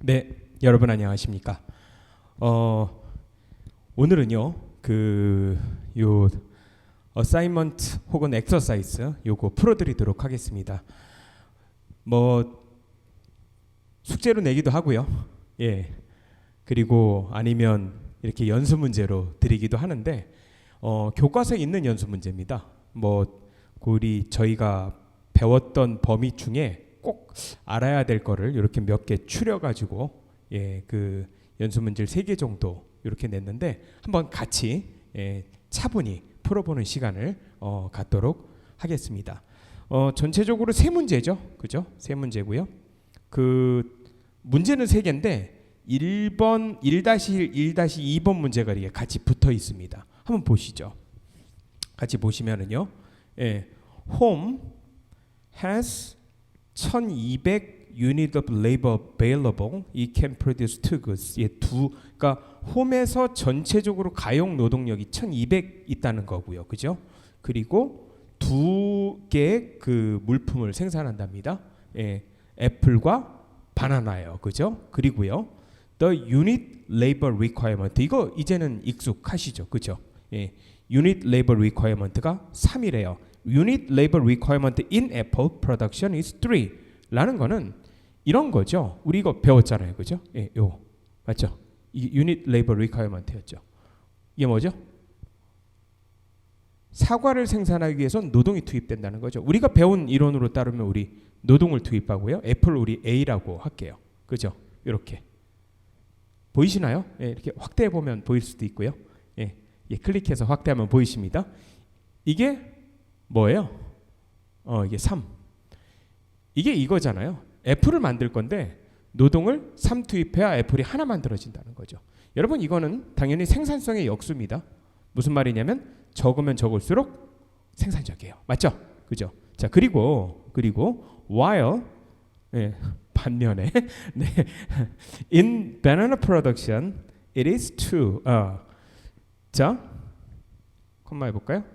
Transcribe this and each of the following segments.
네, 여러분 안녕하십니까? 오늘은요 요 어사이먼트 혹은 엑서사이즈 요거 풀어드리도록 하겠습니다. 뭐 숙제로 내기도 하고요. 예. 그리고 아니면 이렇게 연수 문제로 드리기도 하는데 교과서에 있는 연수 문제입니다. 뭐 우리 저희가 배웠던 범위 중에 꼭 알아야 될 거를 이렇게 몇 개 추려가지고 그 연수 문제를 3개 정도 이렇게 냈는데 한번 같이 차분히 풀어보는 시간을 갖도록 하겠습니다. 전체적으로 3문제죠, 그죠? 3문제고요. 그 문제는 3개인데 1번, 1-1, 1-2번 문제가 이렇게 같이 붙어 있습니다. 한번 보시죠. 같이 보시면은요, Home has 1200 unit of labor available. It can produce two goods. 그러니까 홈에서 전체적으로 가용 노동력이 1200 있다는 거고요, 그죠? 그리고 2개의 그 물품을 생산한답니다. 애플과 바나나예요, 그죠? 그리고요, the unit labor requirement. 이거 이제는 익숙하시죠, 그죠? unit labor requirement가 3이래요. Unit labor requirement in Apple production is 3. 라는 거는 이런 거죠. 우리 이거 배웠잖아요, 그죠? 요 맞죠? 이 unit labor requirement였죠. 이게 뭐죠? 사과를 생산하기 위해서 노동이 투입된다는 거죠. 우리가 배운 이론으로 따르면 우리 노동을 투입하고요. 애플 우리 A라고 할게요, 그죠? 이렇게 보이시나요? 이렇게 확대해 보면 보일 수도 있고요. 클릭해서 확대하면 보이십니다. 이게 뭐예요? 이게 3. 이게 이거잖아요. 애플을 만들 건데 노동을 3 투입해야 애플이 하나 만들어진다는 거죠. 여러분, 이거는 당연히 생산성의 역수입니다. 무슨 말이냐면 적으면 적을수록 생산적이에요. 맞죠? 그죠? 자, 그리고 while 반면에 in banana production it is true. 자, 컴마 해볼까요?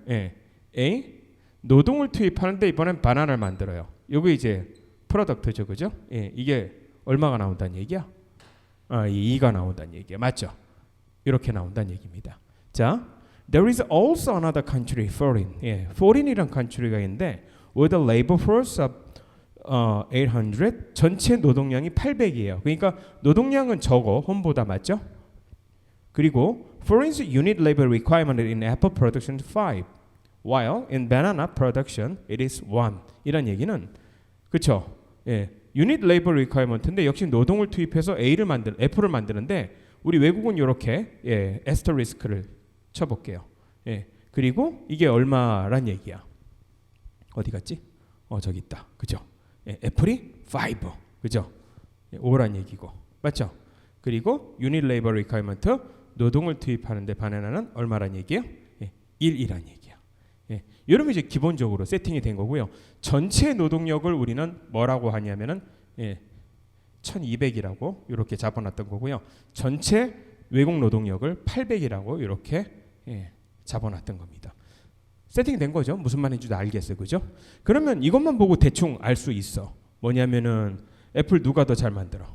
A 노동을 투입하는데 이번엔 바나나를 만들어요. 요게 이제 프로덕트죠, 그죠? 이게 얼마가 나온다는 얘기야? 2가 나온다는 얘기야, 맞죠? 이렇게 나온다는 얘기입니다. 자, there is also another country, foreign. foreign이란 country가 있는데 with a labor force of 800, 전체 노동량이 800이에요. 그러니까 노동량은 적어, 홈보다, 맞죠? 그리고 foreign's unit labor requirement in apple production is 5. while in banana production it is 1. 이란 얘기는, 그쵸? unit labor requirement인데 역시 노동을 투입해서 애플을 만드는데 우리 외국은 이렇게 에스터리스크를 쳐볼게요. 그리고 이게 얼마란 얘기야? 어디 갔지? 저기 있다, 그죠? 애플이 5, 그죠? 5란 얘기고, 맞죠? 그리고 unit labor requirement, 노동을 투입하는데 바나나는 얼마란 얘기예요? 1이란 얘기야. 여러분, 이제 기본적으로 세팅이 된 거고요. 전체 노동력을 우리는 뭐라고 하냐면은 1200이라고 이렇게 잡아놨던 거고요. 전체 외국 노동력을 800이라고 이렇게 잡아놨던 겁니다. 세팅된 거죠. 무슨 말인지도 알겠어요, 그죠? 그러면 이것만 보고 대충 알 수 있어. 뭐냐면은 애플 누가 더 잘 만들어?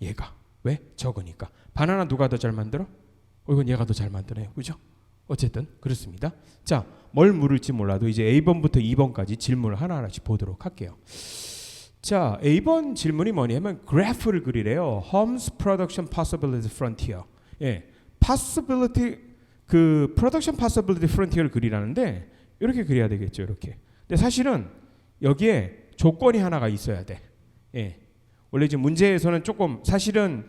얘가. 왜? 적으니까. 바나나 누가 더 잘 만들어? 이건 얘가 더 잘 만드네요, 그죠? 어쨌든 그렇습니다. 자, 뭘 물을지 몰라도 이제 A번부터 2번까지 질문을 하나하나씩 보도록 할게요. 자, A번 질문이 뭐냐면 그래프를 그리래요. Home's production possibility frontier. possibility, 그 production possibility frontier를 그리라는데 이렇게 그려야 되겠죠, 이렇게. 근데 사실은 여기에 조건이 하나가 있어야 돼. 원래 지금 문제에서는 조금 사실은,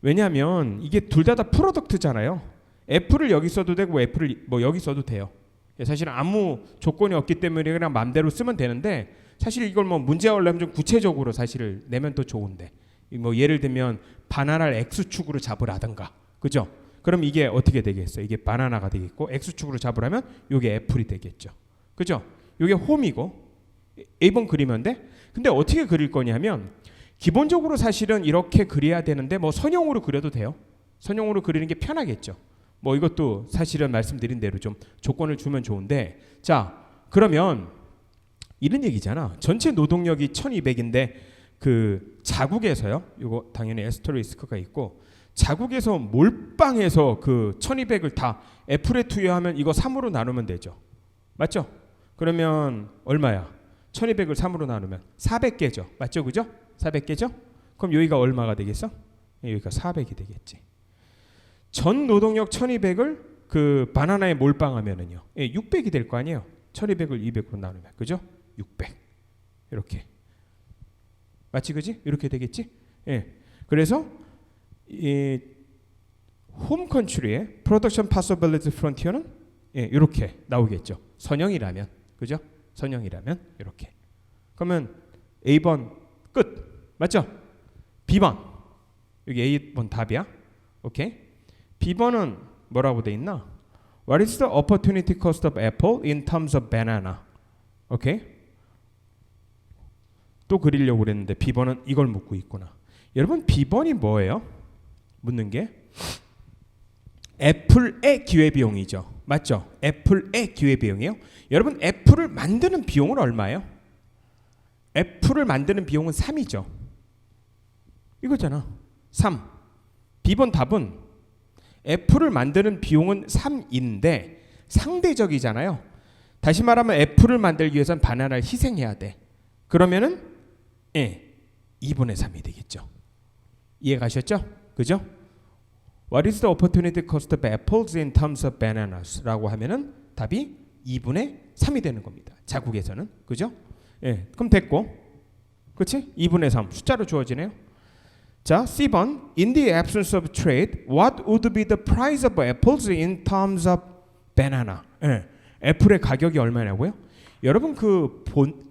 왜냐하면 이게 둘 다 프로덕트잖아요. 애플을 여기 써도 되고 애플을 뭐 여기 써도 돼요. 사실은 아무 조건이 없기 때문에 그냥 마음대로 쓰면 되는데, 사실 이걸 뭐 문제화 하려면 좀 구체적으로 사실을 내면 더 좋은데, 뭐 예를 들면 바나나를 X축으로 잡으라든가, 그죠? 그럼 이게 어떻게 되겠어요? 이게 바나나가 되겠고, X축으로 잡으라면 이게 애플이 되겠죠, 그죠? 이게 홈이고 A번 그리면 돼. 근데 어떻게 그릴 거냐면 기본적으로 사실은 이렇게 그려야 되는데 뭐 선형으로 그려도 돼요. 선형으로 그리는 게 편하겠죠. 뭐 이것도 사실은 말씀드린 대로 좀 조건을 주면 좋은데, 자, 그러면 이런 얘기잖아. 전체 노동력이 1200인데 그 자국에서요. 이거 당연히 에스터리스크가 있고 자국에서 몰빵해서 그 1200을 다 F에 투여하면 이거 3으로 나누면 되죠. 맞죠? 그러면 얼마야? 1200을 3으로 나누면 400개죠. 맞죠? 그죠? 400개죠? 그럼 여기가 얼마가 되겠어? 여기가 400이 되겠지. 전 노동력 1200을 그 바나나에 몰빵하면은요. 600이 될 거 아니에요. 1200을 200으로 나누면. 그죠? 600. 이렇게. 맞지? 그지? 이렇게 되겠지? 예. 그래서 이 홈 컨트리의 프로덕션 파서빌리티 프론티어는 이렇게 나오겠죠. 선형이라면. 그죠? 선형이라면 이렇게. 그러면 A번 끝. 맞죠? B번. 여기 A번 답이야. 오케이. B번은 뭐라고 돼 있나? What is the opportunity cost of apple in terms of banana? 오케이. 또 그리려고 그랬는데 B번은 이걸 묻고 있구나. 여러분 B번이 뭐예요? 묻는 게 애플의 기회비용이죠. 맞죠? 애플의 기회비용이에요. 여러분 애플을 만드는 비용은 얼마예요? 애플을 만드는 비용은 3이죠. 이거잖아. 3. B번 답은 애플을 만드는 비용은 3인데 상대적이잖아요. 다시 말하면 애플을 만들기 위해서는 바나나를 희생해야 돼. 그러면은 2분의 3이 되겠죠. 이해 가셨죠? 그죠? What is the opportunity cost of apples in terms of bananas? 라고 하면은 답이 2분의 3이 되는 겁니다. 자국에서는. 그죠? 그럼 됐고. 그렇지? 2분의 3 숫자로 주어지네요. 자, C번 In the absence of trade, what would be the price of apples in terms of banana? 애플의 가격이 얼마냐고요? 여러분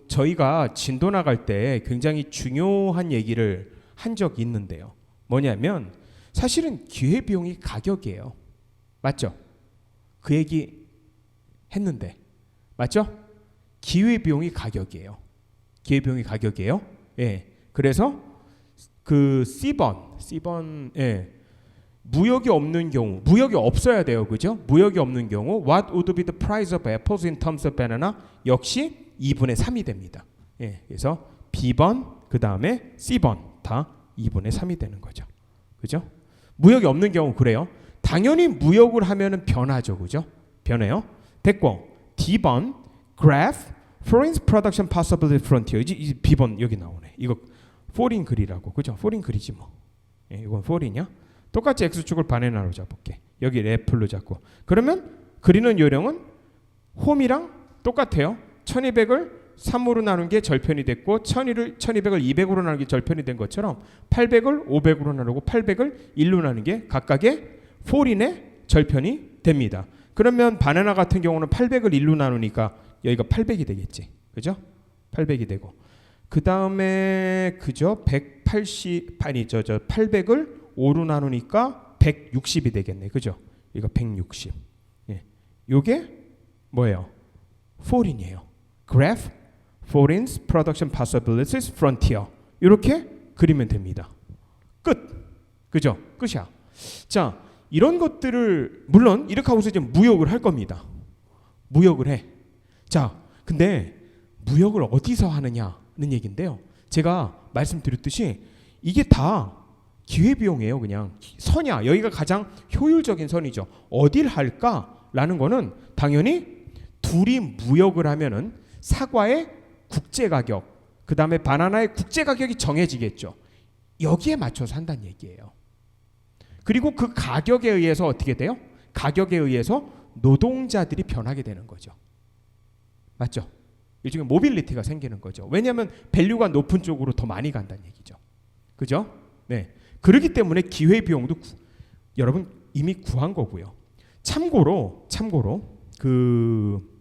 저희가 진도 나갈 때 굉장히 중요한 얘기를 한 적이 있는데요. 뭐냐면 사실은 기회비용이 가격이에요. 맞죠? 그 얘기 했는데 맞죠? 기회비용이 가격이에요. 기회비용이 가격이에요. 그래서 그 C번 무역이 없는 경우, 무역이 없어야 돼요. 그죠? 무역이 없는 경우 What would be the price of apples in terms of banana? 역시 2분의 3이 됩니다. 그래서 B번 그 다음에 C번 다 2분의 3이 되는 거죠. 그죠? 무역이 없는 경우 그래요. 당연히 무역을 하면은 변하죠. 그죠? 변해요. 됐고 D번 Graph Foreign Production Possibility Frontier. 이제 B번 여기 나오네. 이거 foreign 글이라고. 그죠? foreign 글이지 뭐. 이건 foreign이야. 똑같이 X축을 반에 나눠 잡을게. 여기 애플로 잡고. 그러면 그리는 요령은 홈이랑 똑같아요. 1200을 3으로 나눈 게 절편이 됐고 1200을 200으로 나눈 게 절편이 된 것처럼 800을 500으로 나누고 800을 1로 나눈 게 각각의 foreign의 절편이 됩니다. 그러면 바나나 같은 경우는 800을 1로 나누니까 여기가 800이 되겠지. 그죠? 800이 되고 그 다음에 그죠? 800을 5로 나누니까 160이 되겠네. 그죠? 이거 160. 요게 뭐예요? foreign이에요. Graph Foreign Production Possibilities Frontier. 이렇게 그리면 됩니다. 끝. 그죠? 끝이야. 자, 이런 것들을 물론 이렇게 하고서 이제 무역을 할 겁니다. 무역을 해. 자, 근데 무역을 어디서 하느냐는 얘기인데요. 제가 말씀드렸듯이 이게 다 기회비용이에요. 그냥 선이야. 여기가 가장 효율적인 선이죠. 어딜 할까라는 거는 당연히 둘이 무역을 하면은 사과의 국제 가격, 그 다음에 바나나의 국제 가격이 정해지겠죠. 여기에 맞춰서 한다는 얘기예요. 그리고 그 가격에 의해서 어떻게 돼요? 가격에 의해서 노동자들이 변하게 되는 거죠. 맞죠? 일종의 모빌리티가 생기는 거죠. 왜냐하면 밸류가 높은 쪽으로 더 많이 간다는 얘기죠. 그죠? 네. 그렇기 때문에 기회비용도 여러분 이미 구한 거고요. 참고로 그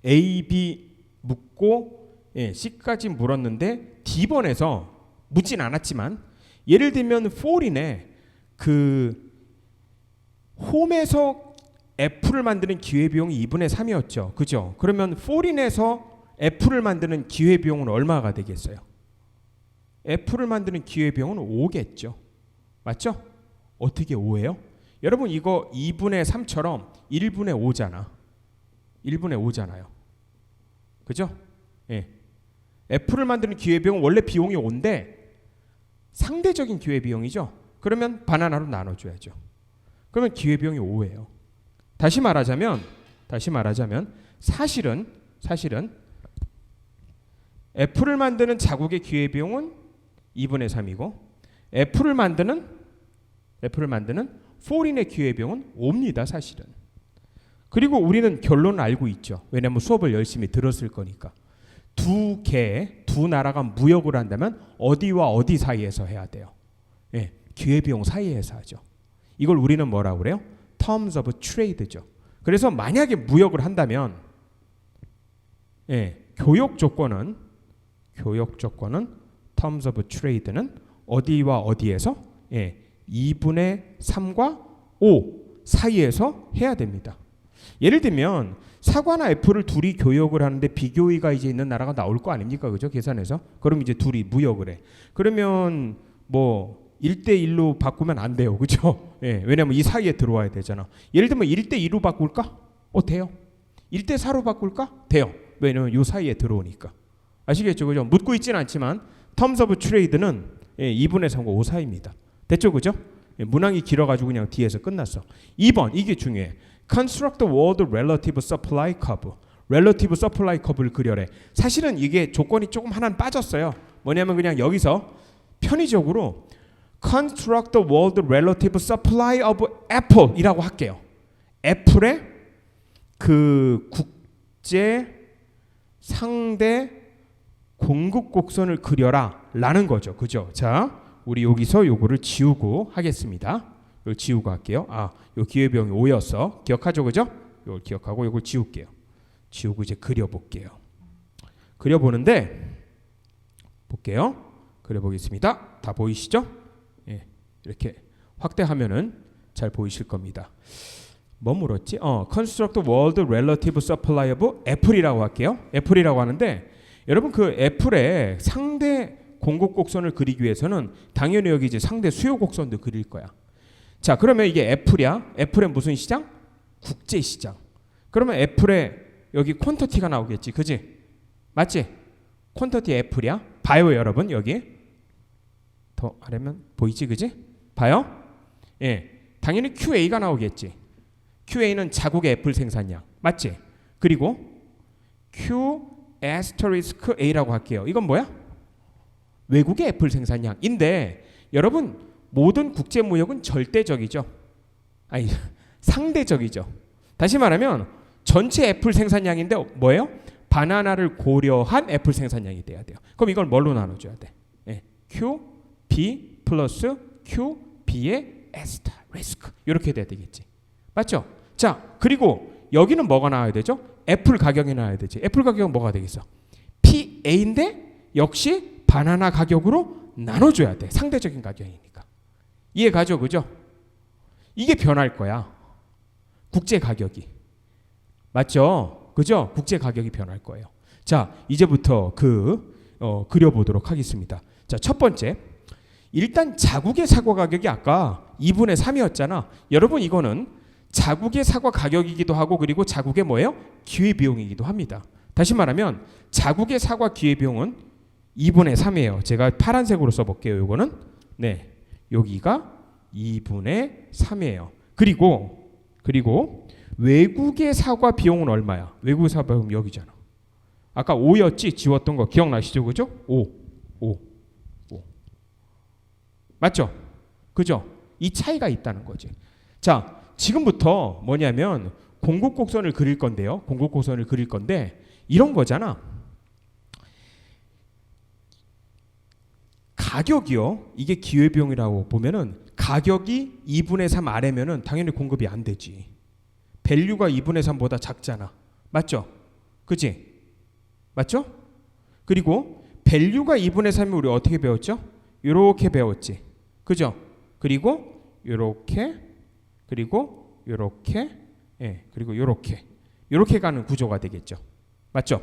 A, B 묻고 C까지 물었는데 D번에서 묻진 않았지만 예를 들면 foreign의 그 홈에서 F를 만드는 기회비용이 2분의 3이었죠. 그죠? 그러면 foreign에서 F를 만드는 기회비용은 얼마가 되겠어요? F를 만드는 기회비용은 5겠죠. 맞죠? 어떻게 5예요? 여러분 이거 2분의 3처럼 1분의 5잖아. 1분의 5잖아요. 그죠? F를 만드는 기회비용은 원래 비용이 5인데 상대적인 기회비용이죠. 그러면 바나나로 나눠줘야죠. 그러면 기회비용이 5예요. 다시 말하자면 사실은 애플을 만드는 자국의 기회비용은 2분의 3이고 애플을 만드는 포린의 기회비용은 5입니다. 사실은. 그리고 우리는 결론을 알고 있죠. 왜냐하면 수업을 열심히 들었을 거니까. 두 나라가 무역을 한다면 어디와 어디 사이에서 해야 돼요. 예, 기회비용 사이에서 하죠. 이걸 우리는 뭐라고 그래요? Terms of Trade죠. 그래서 만약에 무역을 한다면 교역 조건은 Terms of Trade는 어디와 어디에서 2분의 3과 5 사이에서 해야 됩니다. 예를 들면 사과나 애플을 둘이 교역을 하는데 비교의가 이제 있는 나라가 나올 거 아닙니까? 그죠? 계산해서. 그럼 이제 둘이 무역을 해. 그러면 뭐 1대1로 바꾸면 안 돼요. 그죠? 왜냐면 이 사이에 들어와야 되잖아. 예를 들면 1대2로 바꿀까? 돼요. 1대4로 바꿀까? 돼요. 왜냐면 이 사이에 들어오니까. 아시겠죠? 그죠? 묻고 있지는 않지만 Terms of Trade는 2분의 3과 5 사이입니다. 됐죠? 그죠? 문항이 길어가지고 그냥 뒤에서 끝났어. 2번 이게 중요해. Construct the world relative supply curve. relative supply curve를 그려래. 사실은 이게 조건이 조금 하나는 빠졌어요. 뭐냐면 그냥 여기서 편의적으로 Construct the world relative supply of Apple이라고 할게요. 애플의 그 국제 상대 공급 곡선을 그려라 라는 거죠. 그죠? 자, 우리 여기서 요거를 지우고 하겠습니다. 이걸 지우고 할게요. 요 기회비용이 5였어. 기억하죠? 그죠? 이걸 기억하고 이걸 지울게요. 지우고 이제 그려볼게요. 그려보는데 볼게요. 그려보겠습니다. 다 보이시죠? 이렇게 확대하면은 잘 보이실 겁니다. 뭐 물었지? Construct World Relative Supply of Apple이라고 할게요. 애플이라고 하는데 여러분 그 애플의 상대 공급 곡선을 그리기 위해서는 당연히 여기 이제 상대 수요 곡선도 그릴 거야. 자, 그러면 이게 애플이야. 애플의 무슨 시장? 국제 시장. 그러면 애플의 여기 퀀터티가 나오겠지. 그지? 맞지? 퀀터티 애플이야. 봐요, 여러분. 여기. 더 하려면 보이지? 그지? 봐요? 당연히 QA가 나오겠지. QA는 자국의 애플 생산량. 맞지? 그리고 Q asterisk A라고 할게요. 이건 뭐야? 외국의 애플 생산량인데 여러분 모든 국제 무역은 절대적이죠. 아니 상대적이죠. 다시 말하면 전체 애플 생산량인데 뭐예요? 바나나를 고려한 애플 생산량이 돼야 돼요. 그럼 이걸 뭘로 나눠줘야 돼? Q, B 플러스 Q, B의 asterisk 이렇게 돼야 되겠지. 맞죠? 자, 그리고 여기는 뭐가 나와야 되죠? 애플 가격이 나와야 되지. 애플 가격은 뭐가 되겠어? PA인데 역시 바나나 가격으로 나눠줘야 돼. 상대적인 가격이니까. 이해가죠? 그죠? 이게 변할 거야. 국제 가격이. 맞죠? 그죠? 국제 가격이 변할 거예요. 자, 이제부터 그려보도록 하겠습니다. 자, 첫 번째. 일단 자국의 사과 가격이 아까 2분의 3이었잖아. 여러분 이거는 자국의 사과 가격이기도 하고 그리고 자국의 뭐예요? 기회비용이기도 합니다. 다시 말하면 자국의 사과 기회비용은 2분의 3이에요. 제가 파란색으로 써볼게요. 이거는 여기가 2분의 3이에요. 그리고 외국의 사과 비용은 얼마야? 외국의 사과 비용은 여기잖아. 아까 5였지? 지웠던 거 기억나시죠? 그죠? 5. 맞죠? 그죠? 이 차이가 있다는 거지. 자, 지금부터 뭐냐면 공급 곡선을 그릴 건데요. 공급 곡선을 그릴 건데 이런 거잖아. 가격이요. 이게 기회비용이라고 보면은 가격이 2분의 3 아래면은 당연히 공급이 안 되지. 밸류가 2분의 3보다 작잖아. 맞죠? 그치? 맞죠? 그리고 밸류가 2분의 3이 우리 어떻게 배웠죠? 이렇게 배웠지. 그죠? 그리고 이렇게 그리고 이렇게 그리고 이렇게 가는 구조가 되겠죠. 맞죠?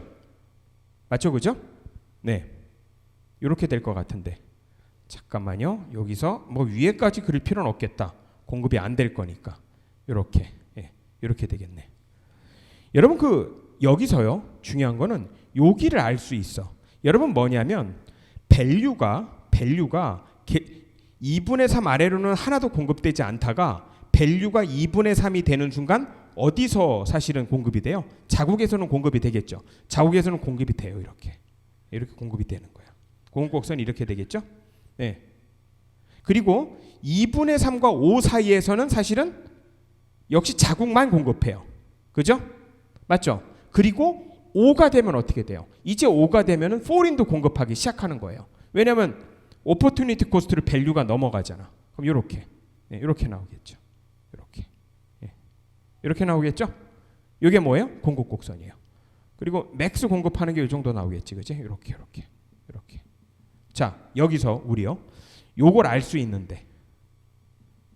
맞죠? 그죠? 이렇게 될 것 같은데 잠깐만요. 여기서 뭐 위에까지 그릴 필요는 없겠다. 공급이 안 될 거니까 이렇게 되겠네. 여러분 여기서요 중요한 거는 여기를 알 수 있어. 여러분 뭐냐면 밸류가 2분의 3 아래로는 하나도 공급되지 않다가 밸류가 2분의 3이 되는 순간 어디서 사실은 공급이 돼요? 자국에서는 공급이 되겠죠. 자국에서는 공급이 돼요. 이렇게 공급이 되는 거예요. 공급곡선이 이렇게 되겠죠. 네. 그리고 2분의 3과 5 사이에서는 사실은 역시 자국만 공급해요. 그죠? 맞죠? 그리고 5가 되면 어떻게 돼요? 이제 5가 되면은 포린도 공급하기 시작하는 거예요. 왜냐하면 오퍼튜니티 코스트를 밸류가 넘어가잖아. 그럼 이렇게 이렇게 나오겠죠. 이렇게 나오겠죠? 이게 뭐예요? 공급 곡선이에요. 그리고 맥스 공급하는 게 이 정도 나오겠지, 그지? 이렇게. 자, 여기서 우리요, 요걸 알 수 있는데,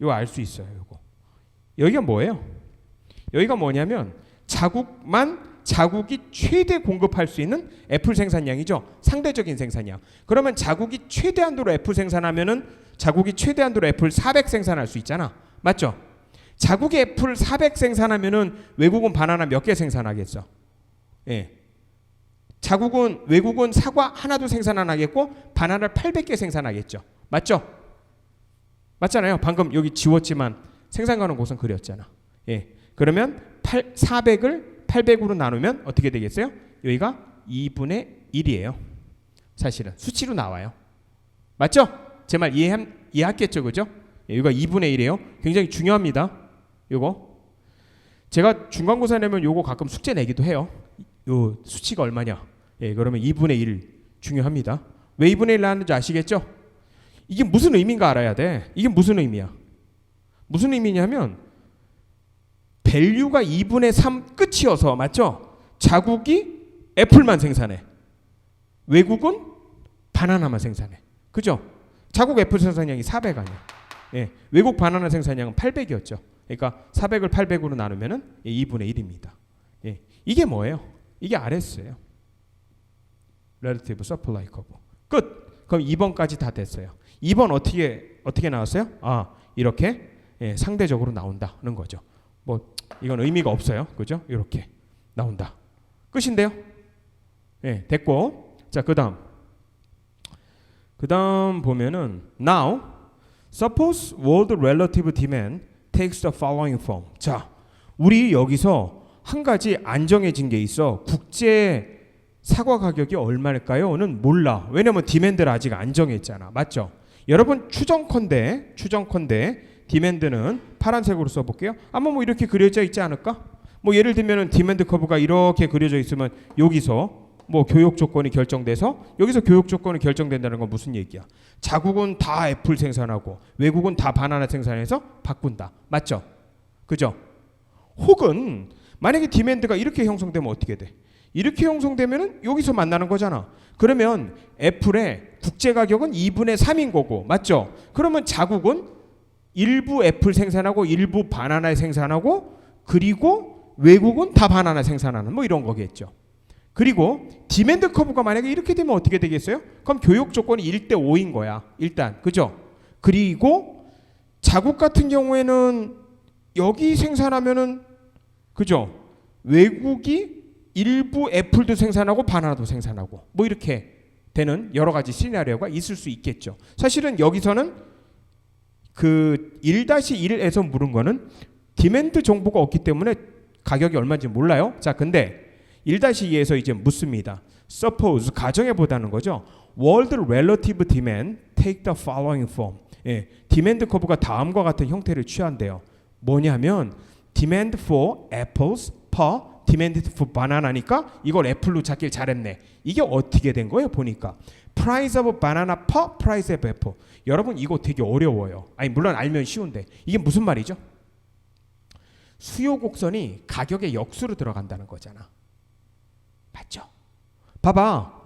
요거 알 수 있어요. 요거. 여기가 뭐예요? 여기가 뭐냐면 자국이 최대 공급할 수 있는 애플 생산량이죠. 상대적인 생산량. 그러면 자국이 최대한도로 애플 생산하면은 자국이 최대한도로 애플 400 생산할 수 있잖아. 맞죠? 자국이 애플 400 생산하면은 외국은 바나나 몇 개 생산하겠어? 예. 외국은 사과 하나도 생산 안 하겠고 바나나를 800개 생산하겠죠. 맞죠? 맞잖아요. 방금 여기 지웠지만 생산 가능 곳은 그렸잖아. 예. 그러면 400을 800으로 나누면 어떻게 되겠어요? 여기가 2분의 1이에요. 사실은 수치로 나와요. 맞죠? 제 말 이해했겠죠, 그죠? 예, 여기가 2분의 1이에요. 굉장히 중요합니다. 요거 제가 중간고사 내면 요거 가끔 숙제 내기도 해요. 요 수치가 얼마냐? 예, 그러면 2분의 1 중요합니다. 왜 2분의 1 나왔는지 아시겠죠? 이게 무슨 의미인가 알아야 돼. 이게 무슨 의미야? 무슨 의미냐면 밸류가 2분의 3 끝이어서, 맞죠? 자국이 애플만 생산해. 외국은 바나나만 생산해. 그죠? 자국 애플 생산량이 400 아니야. 예, 외국 바나나 생산량은 800이었죠. 그러니까 400을 800으로 나누면은 2분의 1입니다. 예, 이게 뭐예요? 이게 RS예요. Relative Supply Curve. 끝. 그럼 2번까지 다 됐어요. 2번 어떻게 나왔어요? 이렇게 상대적으로 나온다는 거죠. 뭐 이건 의미가 없어요. 그죠? 이렇게 나온다. 끝인데요. 예, 됐고. 자, 그다음 보면은 now suppose world relative demand takes the following form. 자, 우리 여기서 한 가지 안정해진 게 있어. 국제 사과 가격이 얼마일까요?는 몰라. 왜냐면 디맨드를 아직 안 정했잖아. 맞죠? 여러분 추정컨대 디맨드는 파란색으로 써볼게요. 아마 뭐 이렇게 그려져 있지 않을까? 뭐 예를 들면은 디맨드 커브가 이렇게 그려져 있으면 여기서 뭐 교육 조건이 결정돼서 여기서 교육 조건이 결정된다는 건 무슨 얘기야? 자국은 다 애플 생산하고 외국은 다 바나나 생산해서 바꾼다. 맞죠? 그죠? 혹은 만약에 디맨드가 이렇게 형성되면 어떻게 돼? 이렇게 형성되면은 여기서 만나는 거잖아. 그러면 애플의 국제 가격은 2분의 3인 거고, 맞죠? 그러면 자국은 일부 애플 생산하고 일부 바나나 생산하고 그리고 외국은 다 바나나 생산하는 뭐 이런 거겠죠. 그리고 디맨드 커브가 만약에 이렇게 되면 어떻게 되겠어요? 그럼 교육 조건이 1대 5인 거야. 일단. 그죠? 그리고 자국 같은 경우에는 여기 생산하면은 그죠? 외국이 일부 애플도 생산하고 바나나도 생산하고 뭐 이렇게 되는 여러 가지 시나리오가 있을 수 있겠죠. 사실은 여기서는 그 1-1에서 물은 거는 디맨드 정보가 없기 때문에 가격이 얼마인지 몰라요. 자, 근데 1-2에서 이제 묻습니다. Suppose 가정해 보다는 거죠. World relative demand take the following form. 예, 디맨드 커브가 다음과 같은 형태를 취한대요. 뭐냐면 demand for apples per demand for banana니까 이걸 애플로 잡길 잘했네. 이게 어떻게 된 거예요? 보니까 price of banana per price of apple. 여러분 이거 되게 어려워요. 아니 물론 알면 쉬운데 이게 무슨 말이죠? 수요 곡선이 가격의 역수로 들어간다는 거잖아. 맞죠? 봐봐.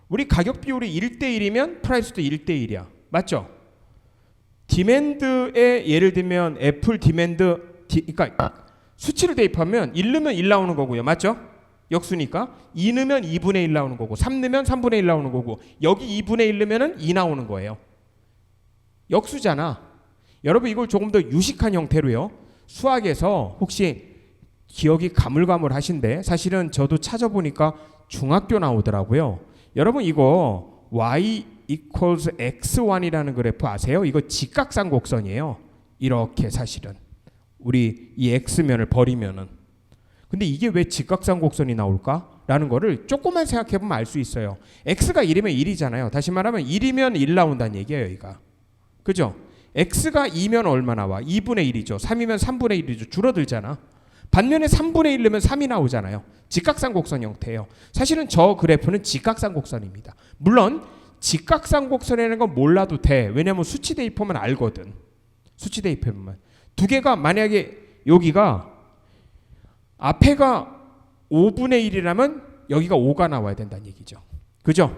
우리 가격 비율이 1대1이면 프라이스도 1대1이야. 맞죠? 디맨드에 예를 들면 애플 디맨드 그러니까 수치를 대입하면 1 넣으면 1 나오는 거고요. 맞죠? 역수니까 2 넣으면 2분의 1 나오는 거고 3 넣으면 3분의 1 나오는 거고 여기 2분의 1 넣으면 2 나오는 거예요. 역수잖아. 여러분 이걸 조금 더 유식한 형태로요. 수학에서 혹시 기억이 가물가물하신데 사실은 저도 찾아보니까 중학교 나오더라고요. 여러분 이거 y equals x1이라는 그래프 아세요? 이거 직각삼곡선이에요. 이렇게 사실은 우리 이 x면을 버리면은. 근데 이게 왜 직각삼곡선이 나올까? 라는 거를 조금만 생각해보면 알 수 있어요. x가 1이면 1이잖아요. 다시 말하면 1이면 1 나온다는 얘기예요. 여기가. 그죠? x가 2면 얼마 나와? 2분의 1이죠. 3이면 3분의 1이죠. 줄어들잖아. 반면에 3분의 1 넣으면 3이 나오잖아요. 직각삼곡선 형태예요. 사실은 저 그래프는 직각삼곡선입니다. 물론 직각삼곡선이라는 건 몰라도 돼. 왜냐면 수치 대입하면 알거든. 수치 대입하면. 두 개가 만약에 여기가 앞에가 5분의 1이라면 여기가 5가 나와야 된다는 얘기죠. 그죠?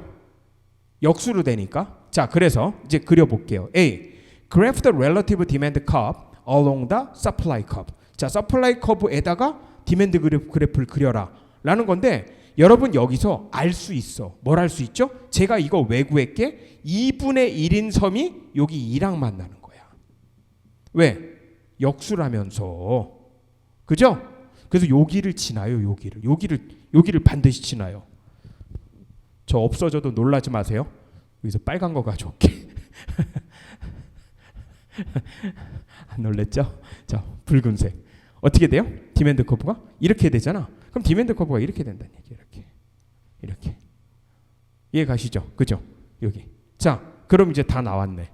역수로 되니까. 자, 그래서 이제 그려볼게요. A. Graph the relative demand curve along the supply curve. 자, supply curve에다가 디맨드 그래프를 그려라 라는 건데 여러분 여기서 알 수 있어. 뭘 알 수 있죠? 제가 이거 왜 구했게? 2분의 1인 섬이 여기 2랑 만나는 거야. 왜? 역수라면서. 그죠? 그래서 여기를 지나요. 여기를 반드시 지나요. 저 없어져도 놀라지 마세요. 여기서 빨간 거 가져올게. 안 놀랬죠? 자, 붉은색. 어떻게 돼요? 디맨드 커브가 이렇게 되잖아. 그럼 디맨드 커브가 이렇게 된다는 얘기예요. 이렇게. 이해 가시죠? 그죠? 여기. 자, 그럼 이제 다 나왔네.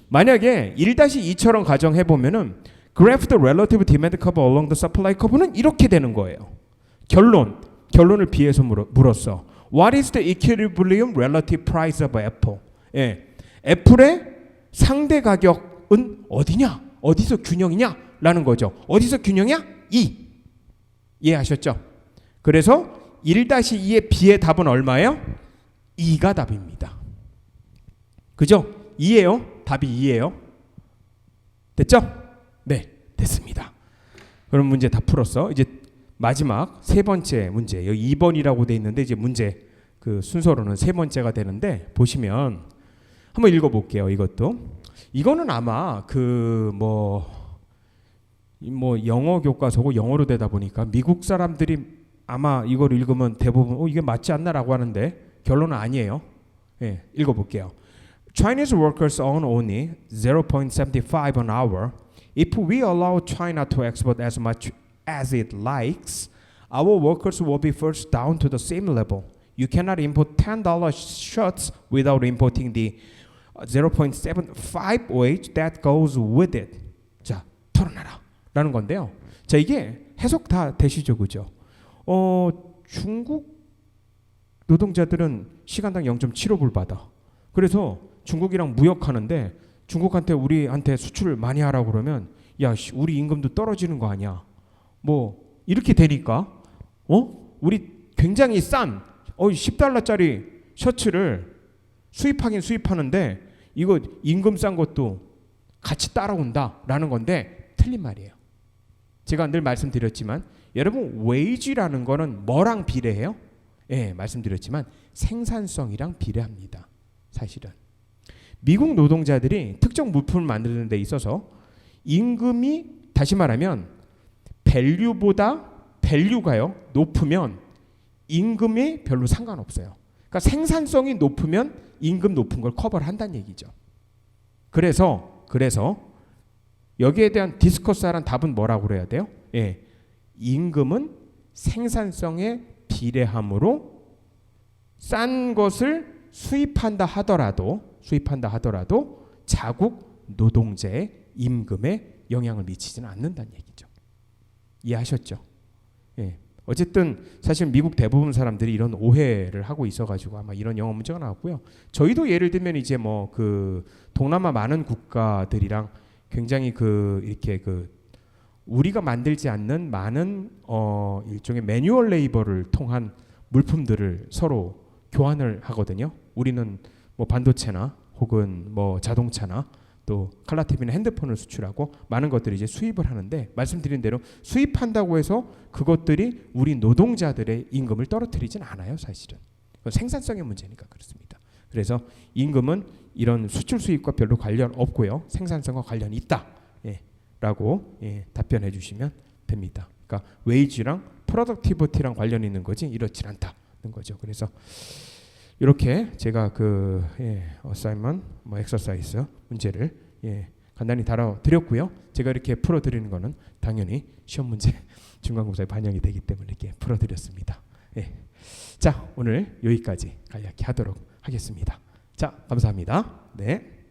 만약에 1-2처럼 가정해 보면은 Graph the relative demand curve along the supply curve는 이렇게 되는 거예요. 결론을 B에서 물었어. What is the equilibrium relative price of apple? 예, 애플의 상대 가격은 어디냐? 어디서 균형이냐? 라는 거죠. 어디서 균형이야? 2. 이해하셨죠? 그래서 1-2의 B의 답은 얼마예요? 2가 답입니다. 그죠? 2예요. 답이 2예요. 됐죠? 네, 됐습니다. 그럼 문제 다 풀었어. 이제 마지막 세 번째 문제. 여기 2번이라고 돼 있는데 이제 문제 그 순서로는 세 번째가 되는데 보시면 한번 읽어볼게요. 이거는 아마 그 뭐 영어 교과서고 영어로 되다 보니까 미국 사람들이 아마 이걸 읽으면 대부분 이게 맞지 않나라고 하는데 결론은 아니에요. 예, 읽어볼게요. Chinese workers earn only 0.75 an hour. If we allow China to export as much as it likes, our workers will be forced down to the same level. You cannot import $10 shirts without importing the 0.75 wage that goes with it. 자, 털어놔라 라는 건데요. 자, 이게 해석 다 되시죠, 그죠? 중국 노동자들은 시간당 0.75불 받아. 그래서 중국이랑 무역하는데 중국한테 우리한테 수출을 많이 하라고 그러면 야, 우리 임금도 떨어지는 거 아니야. 뭐 이렇게 되니까 우리 굉장히 싼 $10짜리 셔츠를 수입하긴 수입하는데 이거 임금 싼 것도 같이 따라온다라는 건데 틀린 말이에요. 제가 늘 말씀드렸지만 여러분 웨이지라는 거는 뭐랑 비례해요? 예, 말씀드렸지만 생산성이랑 비례합니다. 사실은 미국 노동자들이 특정 물품을 만드는 데 있어서 임금이 다시 말하면 밸류가요 높으면 임금이 별로 상관없어요. 그러니까 생산성이 높으면 임금 높은 걸 커버를 한다는 얘기죠. 그래서 여기에 대한 디스커스하는 답은 뭐라고 그래야 돼요? 예, 임금은 생산성에 비례하므로 싼 것을 수입한다 하더라도 자국 노동자의 임금에 영향을 미치지는 않는다는 얘기죠. 이해하셨죠? 예. 어쨌든 사실 미국 대부분 사람들이 이런 오해를 하고 있어가지고 아마 이런 영어 문제가 나왔고요. 저희도 예를 들면 이제 뭐 그 동남아 많은 국가들이랑 굉장히 이렇게 우리가 만들지 않는 많은 일종의 매뉴얼 레이버를 통한 물품들을 서로 교환을 하거든요. 우리는 뭐 반도체나 혹은 뭐 자동차나 또 칼라 TV나 핸드폰을 수출하고 많은 것들이 이제 수입을 하는데 말씀드린 대로 수입한다고 해서 그것들이 우리 노동자들의 임금을 떨어뜨리진 않아요. 사실은 그건 생산성의 문제니까 그렇습니다. 그래서 임금은 이런 수출 수입과 별로 관련 없고요. 생산성과 관련이 있다. 라고 답변해 주시면 됩니다. 그러니까 웨이지랑 프로덕티비티랑 관련이 있는 거지 이렇진 않다는 거죠. 그래서 이렇게 제가 그 어사이먼 뭐 엑서사이즈 문제를 간단히 다뤄드렸고요. 제가 이렇게 풀어드리는 거는 당연히 시험 문제 중간고사에 반영이 되기 때문에 이렇게 풀어드렸습니다. 자, 오늘 여기까지 간략히 하도록 하겠습니다. 자, 감사합니다. 네.